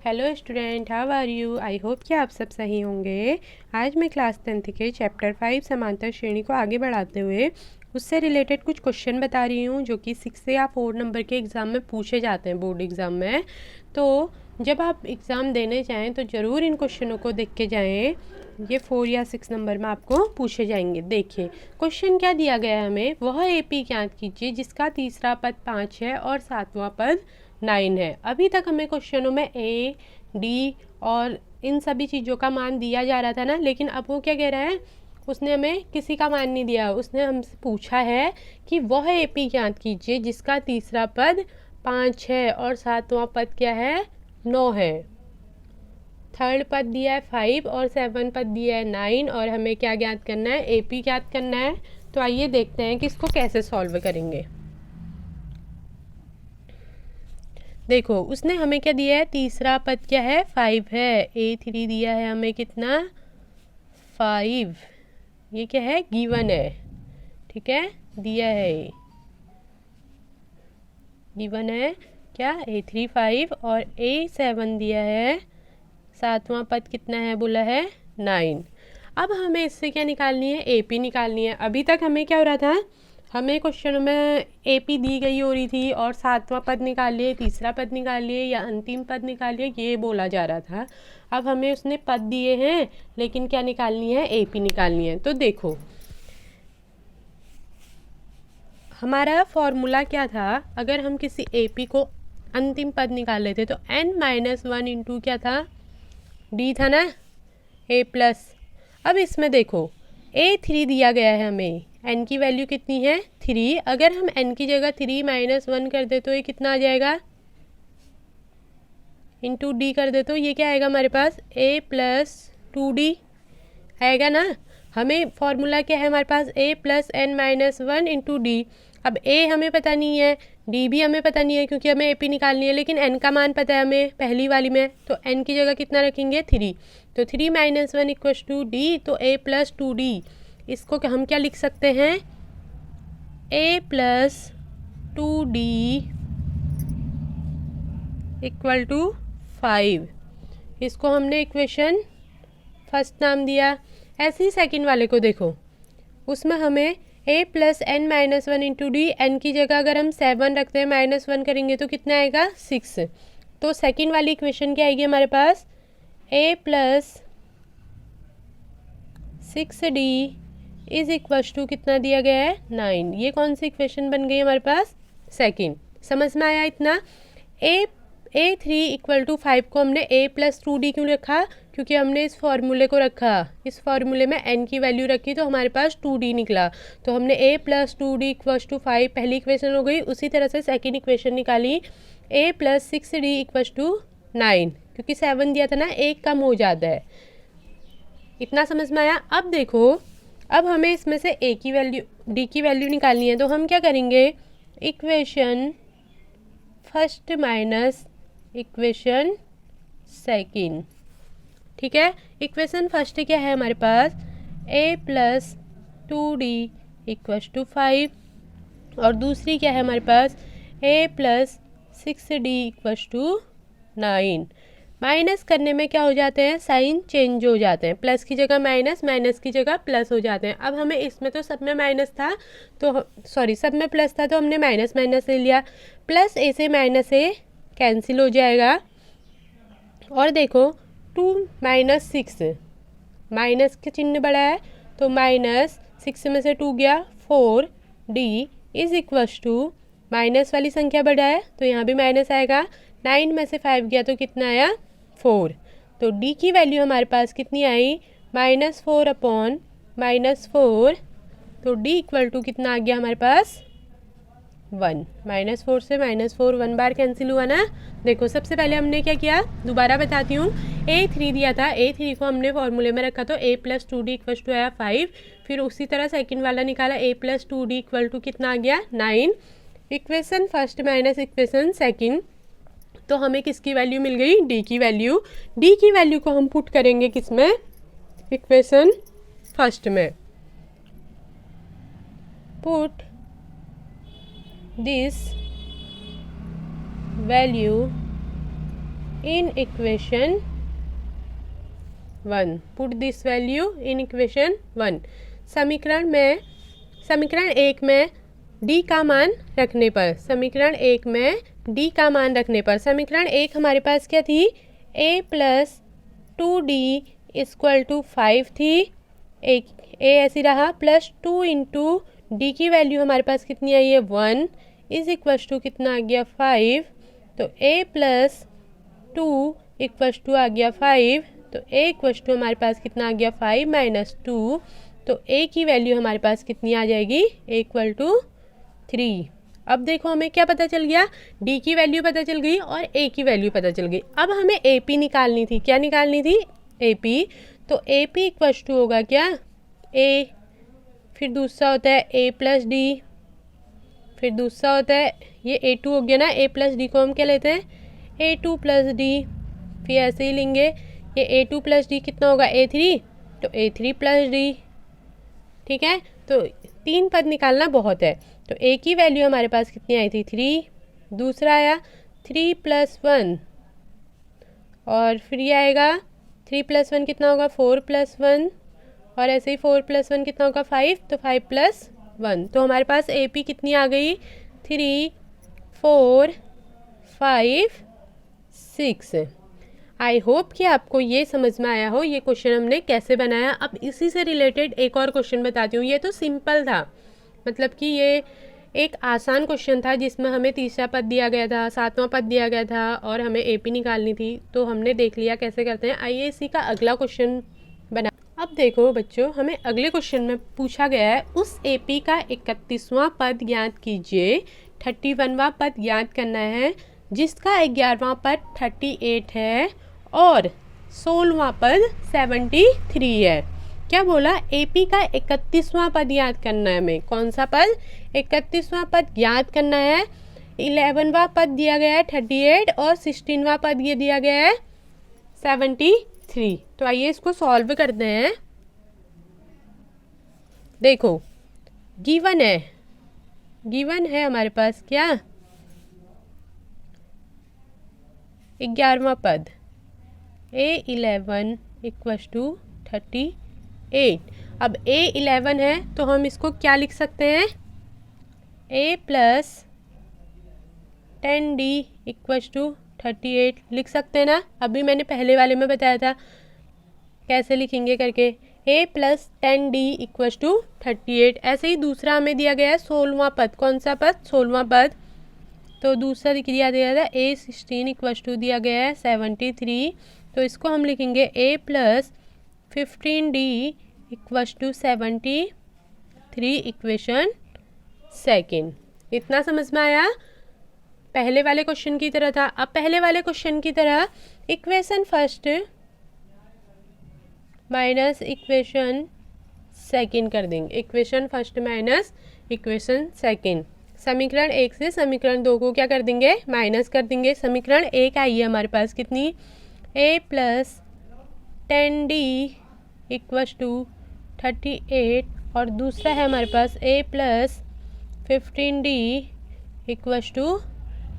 Hello student, how are you. I hope कि आप सब सही होंगे। आज मैं क्लास 10th के चैप्टर 5 समांतर श्रेणी को आगे बढ़ाते हुए उससे रिलेटेड कुछ क्वेश्चन बता रही हूँ जो कि 6 या 4 नंबर के एग्ज़ाम में पूछे जाते हैं, बोर्ड एग्ज़ाम में। तो जब आप एग्ज़ाम देने जाएं तो ज़रूर इन क्वेश्चनों को देख के जाएँ। ये 4 या 6 नंबर में आपको पूछे जाएंगे। देखिए क्वेश्चन क्या दिया गया है हमें। वह एपी ज्ञात कीजिए जिसका तीसरा पद 5 है और सातवां पद 9 है। अभी तक हमें क्वेश्चनों में ए, डी और इन सभी चीज़ों का मान दिया जा रहा था ना, लेकिन अब वो क्या कह रहा है, उसने हमें किसी का मान नहीं दिया। उसने हमसे पूछा है कि वह एपी ज्ञात कीजिए जिसका तीसरा पद 5 है और सातवां पद क्या है, 9 है। थर्ड पद दिया है 5 और 7 पद दिया है 9 और हमें क्या ज्ञात करना है, एपी ज्ञात करना है। तो आइए देखते हैं कि इसको कैसे सॉल्व करेंगे। देखो उसने हमें क्या दिया है, तीसरा पद क्या है, 5 है। A3 दिया है हमें कितना, 5। ये क्या है, गिवन है, ठीक है, दिया है, गिवन है क्या, A3 5 और A7 दिया है, सातवां पद कितना है, बोला है 9। अब हमें इससे क्या निकालनी है, AP निकालनी है। अभी तक हमें क्या हो रहा था, हमें क्वेश्चन में AP दी गई हो रही थी और सातवां पद निकालिए, तीसरा पद निकालिए या अंतिम पद निकालिए, ये बोला जा रहा था। अब हमें उसने पद दिए हैं लेकिन क्या निकालनी है, AP निकालनी है। तो देखो हमारा फॉर्मूला क्या था, अगर हम किसी AP को अंतिम पद निकाल लेते तो n-1 इंटू क्या था, D था ना, A प्लस। अब इसमें देखो A3 दिया गया है हमें, n की वैल्यू कितनी है, 3। अगर हम n की जगह 3 - 1 कर दे तो ये कितना आ जाएगा, इंटू D कर दे तो ये क्या आएगा हमारे पास, A प्लस 2D आएगा ना। हमें फॉर्मूला क्या है हमारे पास, A plus n-1 into D. अब A हमें पता नहीं है, D भी हमें पता नहीं है क्योंकि हमें AP निकालनी है, लेकिन n का मान पता है हमें पहली वाली में, तो n की जगह कितना रखेंगे, 3। तो 3 - 1 इक्वल्स टू D, तो A प्लस 2D। इसको हम क्या लिख सकते हैं, A plus 2D equal to 5। इसको हमने इक्वेशन फर्स्ट नाम दिया। ऐसे ही सेकंड वाले को देखो, उसमें हमें A plus n-1 into D, N की जगह अगर हम 7 रखते हैं -1 करेंगे तो कितना आएगा, 6। तो सेकंड वाली इक्वेशन क्या आएगी हमारे पास, A plus 6D is equal to कितना दिया गया है, 9। ये कौन सी इक्वेशन बन गई हमारे पास, सेकंड। समझ में आया इतना। A3 इक्वल टू 5 को हमने A प्लस 2D क्यों रखा, क्योंकि हमने इस फॉर्मूले को रखा, इस फॉर्मूले में n की वैल्यू रखी तो हमारे पास 2D निकला। तो हमने A plus 2D equal to 5 पहली इक्वेशन हो गई। उसी तरह से सेकेंड इक्वेशन निकाली, A plus 6D equal to 9, क्योंकि 7 दिया था ना, एक कम हो जाता है। इतना समझ में आया। अब देखो, अब हमें इसमें से A की वैल्यू, D की वैल्यू निकालनी है। तो हम क्या करेंगे, equation first minus equation second, ठीक है। इक्वेशन फर्स्ट क्या है हमारे पास, A plus 2D equal to 5 और दूसरी क्या है हमारे पास, A plus 6D equal to 9। Minus करने में क्या हो जाते हैं, साइन चेंज हो जाते हैं, प्लस की जगह माइनस, माइनस की जगह प्लस हो जाते हैं। अब हमें इसमें तो सब में माइनस था, तो सॉरी सब में प्लस था तो हमने माइनस माइनस ले लिया, प्लस A से माइनस A कैंसिल हो जाएगा। और देखो 2 - 6, माइनस के चिन्ह बड़ा है तो -6 में से 2 गया 4D is equals to, minus वाली संख्या बड़ा है तो यहाँ भी माइनस आएगा, 9 में से 5 गया तो कितना आया, 4। तो D की वैल्यू हमारे पास कितनी आई, -4 अपॉन -4। तो D इक्वल टू कितना आ गया हमारे पास, 1। -4 से -4 1 बार कैंसिल हुआ ना। देखो सबसे पहले हमने क्या किया, दोबारा बताती हूँ। A3 दिया था, A3 को हमने फॉर्मूले में रखा तो A plus 2D equal to आया 5। फिर उसी तरह सेकंड वाला निकाला, A plus 2D equal to कितना आ गया, 9। Equation first minus equation second, तो हमें किसकी वैल्यू मिल गई, D की वैल्यू। D की वैल्यू को हम पुट करेंगे किसमें, इक्वेशन फर्स्ट में। Put this value in equation 1. Put this value in equation 1. समीकरण 1 में d का मान रखने पर, समीकरण 1 में d का मान रखने पर, समीकरण 1 हमारे पास क्या थी, a plus 2d equal to 5 थी, a ऐसी रहा, प्लस 2 इंटू डी की वैल्यू हमारे पास कितनी आई है 1 इज इक्वल टू कितना आ गया 5, तो a प्लस 2 इक्वल टू आ गया 5, तो a इक्वल टू हमारे पास कितना आ गया 5 माइनस 2, तो a की वैल्यू हमारे पास कितनी आ जाएगी, a इक्वल टू 3। अब देखो हमें क्या पता चल गया, d की वैल्यू पता चल गई और a की वैल्यू पता चल गई। अब हमें AP निकालनी थी, क्या निकालनी थी, AP। तो AP इक्वल टू होगा क्या, a, फिर दूसरा होता है a प्लस डी, फिर दूसरा होता है ये A2 हो गया ना, a प्लस डी को हम क्या लेते हैं A2 प्लस डी, फिर ऐसे ही लेंगे ये A2 प्लस डी कितना होगा A3, तो A3 प्लस डी। ठीक है, तो 3 पद निकालना बहुत है, तो a की वैल्यू हमारे पास कितनी आई थी 3, दूसरा आया 3 प्लस 1, और फिर ये आएगा 3 प्लस 1 कितना होगा 4 प्लस 1, और ऐसे ही 4 प्लस 1 कितना होगा 5, तो 5 प्लस 1, तो हमारे पास AP कितनी आ गई 3 4 5 6। आई होप कि आपको ये समझ में आया हो ये क्वेश्चन हमने कैसे बनाया। अब इसी से रिलेटेड एक और क्वेश्चन बताती हूँ। ये तो सिंपल था, मतलब कि ये एक आसान क्वेश्चन था जिसमें हमें तीसरा पद दिया गया था, सातवां पद दिया गया था और हमें AP निकालनी थी, तो हमने देख लिया कैसे करते हैं। आइए इसी का अगला क्वेश्चन बना। अब देखो बच्चों, हमें अगले क्वेश्चन में पूछा गया है उस AP का 31वां पद ज्ञात कीजिए, 31वां पद ज्ञात करना है जिसका 11वां पद 38 है और 16वां पद 73 है। क्या बोला, AP का 31वां पद याद करना है हमें। कौन सा पद, 31वां पद याद करना है। 11वां पद दिया गया है 38 और 16वां पद ये दिया गया है 73। तो आइए इसको सॉल्व करते हैं। देखो गिवन है हमारे पास क्या, 11वां पद A11 इक्वल्स टू 38। अब A11 है तो हम इसको क्या लिख सकते हैं, A plus 10D equals to 38 लिख सकते हैं ना। अभी मैंने पहले वाले में बताया था कैसे लिखेंगे करके, A plus 10D equals to 38। ऐसे ही दूसरा हमें दिया गया है 16वां पद। कौन सा पद, 16वां पद। तो दूसरा दिया गया था A16 इक्वल्स टू दिया गया है 73। तो इसको हम लिखेंगे A plus 15D equals to 73 equation second. इतना समझ में आया, पहले वाले क्वेश्चन की तरह था। अब पहले वाले क्वेश्चन की तरह equation first minus equation second कर देंगे। Equation first minus equation second, समीकरण 1 से समीकरण 2 को क्या कर देंगे, माइनस कर देंगे। समीकरण 1 आई है हमारे पास कितनी, A plus 10D equals to 38 और दूसरा है हमारे पास A plus 15D equals to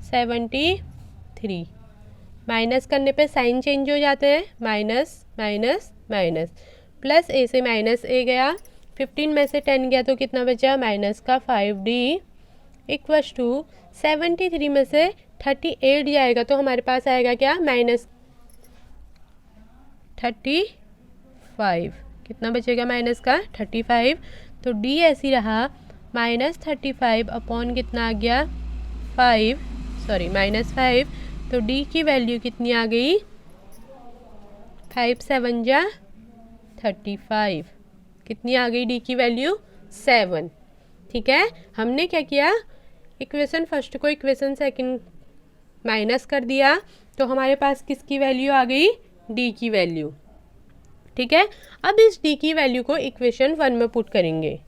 73। Minus करने पे साइन चेंज हो जाते हैं, minus minus minus, plus A से माइनस A गया, 15 में से 10 गया तो कितना बचा, माइनस का 5D इक्वल्स टू 73 में से 38 जाएगा तो हमारे पास आएगा क्या, माइनस 35। कितना बचेगा माइनस का 35। तो D ऐसी रहा माइनस 35 अपॉन कितना आ गया माइनस 5। तो D की वैल्यू कितनी आ गई, 5 7 जा 35। कितनी आ गई D की वैल्यू 7। ठीक है, हमने क्या किया, इक्वेशन फर्स्ट को इक्वेशन सेकंड माइनस कर दिया तो हमारे पास किसकी वैल्यू आ गई, D की वैल्यू। ठीक है, अब इस D की वैल्यू को इक्वेशन 1 में पुट करेंगे।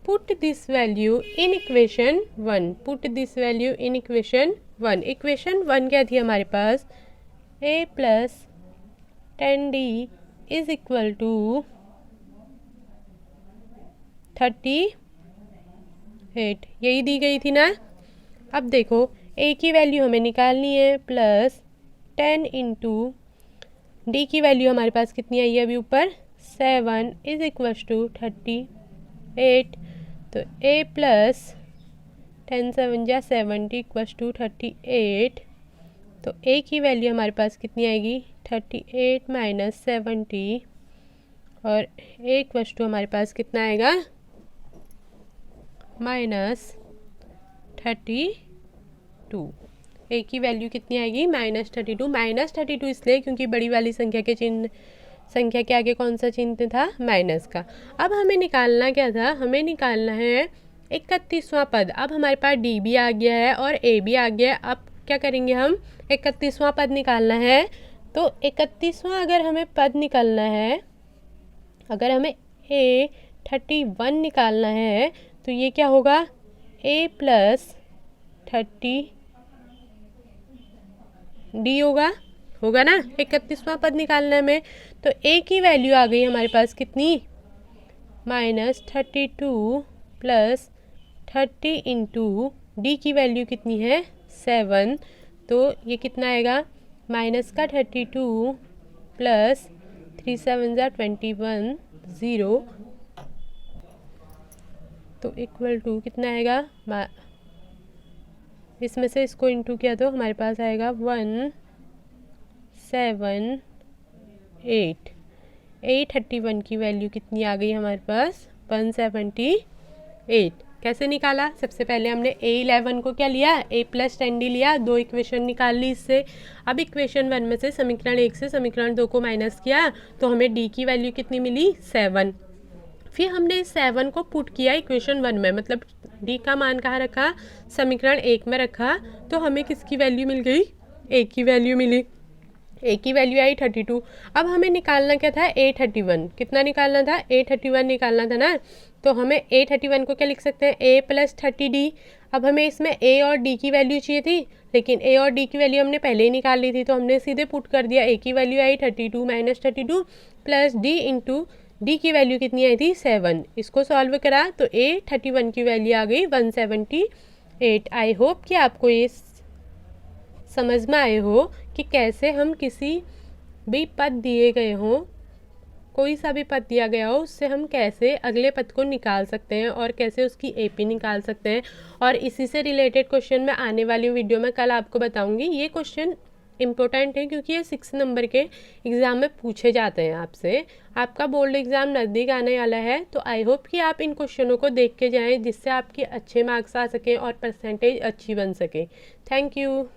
Put this value in equation 1. Put this value in equation 1. Equation 1 क्या थी हमारे पास, A plus 10d is equal to 38, यही दी गई थी ना। अब देखो a की वैल्यू हमें निकालनी है, प्लस 10 इंटू डी की वैल्यू हमारे पास कितनी आई है अभी ऊपर 7 इज इक्वल टू 38। तो a प्लस 10 7 जा 70 इक्वल टू 38। तो a की वैल्यू हमारे पास कितनी आएगी 38 माइनस 70, और a इक्वल टू हमारे पास कितना आएगा -32। a की वैल्यू कितनी आएगी -32 इसलिए क्योंकि बड़ी वाली संख्या के आगे कौन सा चिन्ह था, माइनस का। अब हमें निकालना क्या था, हमें निकालना है 31वां पद। अब हमारे पास d भी आ गया है और a भी आ गया है। अब क्या करेंगे हम, 31वां पद निकालना है। तो 31वां अगर हमें पद निकालना है, अगर हमें A31 निकालना है तो ये क्या होगा a प्लस 30d होगा ना। 31वां पद निकालना है हमें, तो a की वैल्यू आ गई हमारे पास कितनी -32 प्लस 30 इंटू डी की वैल्यू कितनी है 7। तो ये कितना आएगा -32 प्लस 3 7 जा 21 0। तो इक्वल टू कितना आएगा, इसमें से इसको इंटू किया तो हमारे पास आएगा 178। A31 की वैल्यू कितनी आ गई हमारे पास 178। कैसे निकाला, सबसे पहले हमने A11 को क्या लिया, a प्लस 10d लिया, दो इक्वेशन निकाल ली इससे। अब इक्वेशन 1 में से समीकरण 1 से समीकरण 2 को माइनस किया तो हमें d की वैल्यू कितनी मिली 7। फिर हमने इस 7 को पुट किया इक्वेशन 1 में, मतलब d का मान कहाँ रखा, समीकरण 1 में रखा। तो हमें किसकी वैल्यू मिल गई, a की वैल्यू मिली। a की वैल्यू आई 32। अब हमें निकालना क्या था A31, कितना निकालना था A31 निकालना था ना। तो हमें A31 को क्या लिख सकते हैं a प्लस 30d। अब हमें इसमें a और d की वैल्यू चाहिए थी, लेकिन a और d की वैल्यू हमने पहले ही निकाल ली थी, तो हमने सीधे पुट कर दिया। a की वैल्यू आई 32 minus 32 plus d into D की वैल्यू कितनी आई थी 7। इसको सॉल्व करा तो A31 की वैल्यू आ गई 178। आई होप कि आपको ये समझ में आए हो कि कैसे हम किसी भी पद दिए गए हों, कोई सा भी पद दिया गया हो, उससे हम कैसे अगले पद को निकाल सकते हैं और कैसे उसकी AP निकाल सकते हैं। और इसी से रिलेटेड क्वेश्चन मैं आने वाली वीडियो में कल आपको बताऊंगी। ये क्वेश्चन इम्पोर्टेंट है क्योंकि ये 6 नंबर के एग्ज़ाम में पूछे जाते हैं आपसे। आपका बोर्ड एग्ज़ाम नज़दीक आने वाला है, तो आई होप कि आप इन क्वेश्चनों को देख के जाएं, जिससे आपके अच्छे मार्क्स आ सकें और परसेंटेज अच्छी बन सके। Thank you.